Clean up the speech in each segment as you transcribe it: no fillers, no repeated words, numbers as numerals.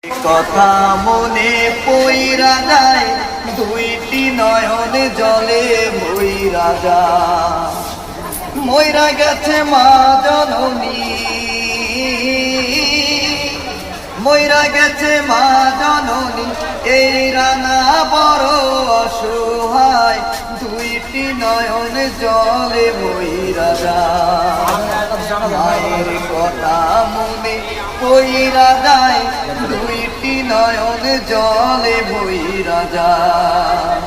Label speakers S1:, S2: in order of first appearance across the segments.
S1: কথা মনে পইরা যায়, দুইটি নয়ন জলে বইরা যায়। মইরা গেছে মা জননী, মইরা গেছে মা জননী, এই রানা বড় অসহায়, দুইটি নয়ন জলে বইরা যায়। মায়ের কথা মনে পইরা যায়, দুইটি নয়ন জলে বইরা যায়।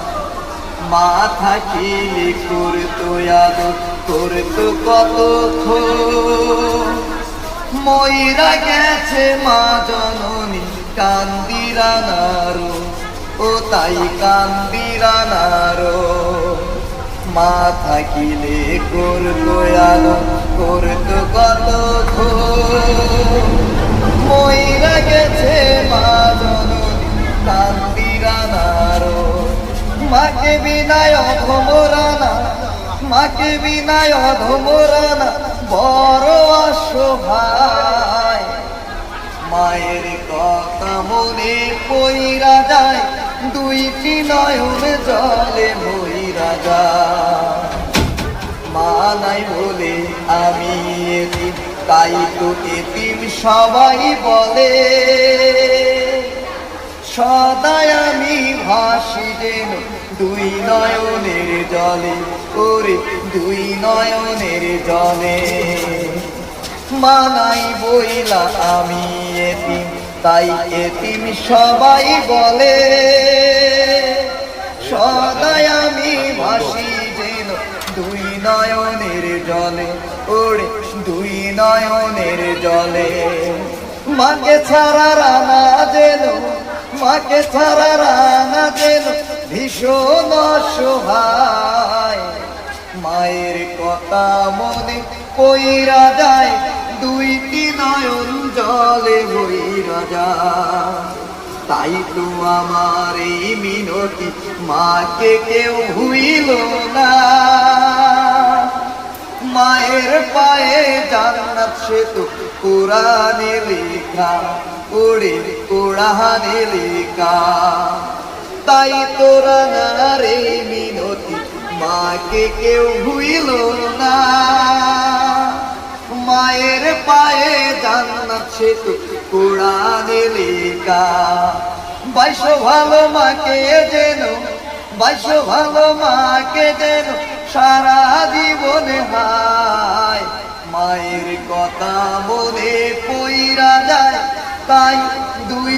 S1: মা থাকিলে করতো আদর, করতো কত মইরা গেছে মা জননী, কান্দিরানারো ও তাই কান্দিরানারো। মা থাকিলে করতো আদর, করতো কত মইরা গেছে মা জননী, কান্দিরানারো। মাকে বিনায় অধমরানা, মাকে বিনায় অধমরানা, বড় অসহায়। মায়ের কথা মনে পইরা যায়, দুইটি নয়ন জলে বইরা যায়। মা নাই বলে আমি এতিম, তাই তো এতিম সবাই বলে। সদাই আমি ভাসি যেন দুই নয়নের জলে, ওরে দুই নয়নের জলে। মা নাই বইলা আমি এতিম, তাই এতিম সবাই বলে। সদাই আমি ভাসি যেন দুই নয়নের জলে, ওরে দুই নয়নের জলে। মাকে ছাড়া রানা যেন, মাকে ছাড়া রানা যেন ভীষণ অসহায়। মায়ের কথা মনে পইরা যায়, দুইটি নয়ন জলে বইরা যায়। তাই তো আমার এই মিনতি, মাকে কেউ ভুইল না। মায়ের পায়ে জান্নাত সে তো কোরআনে লেখা, ওরে কোরআনে লেখা। তাই তোরা না রে মিনতি, মাকে কেউ ভুইল না। মায়ের পায়ে জান্নাত সে তো কোরআনে লেখা। বাইশো ভালো মাকে যেন, বাইশো ভালো মাকে যেন সারা জীবনে হায়। মায়ের কথা মনে পইরা যায়, তাই দুই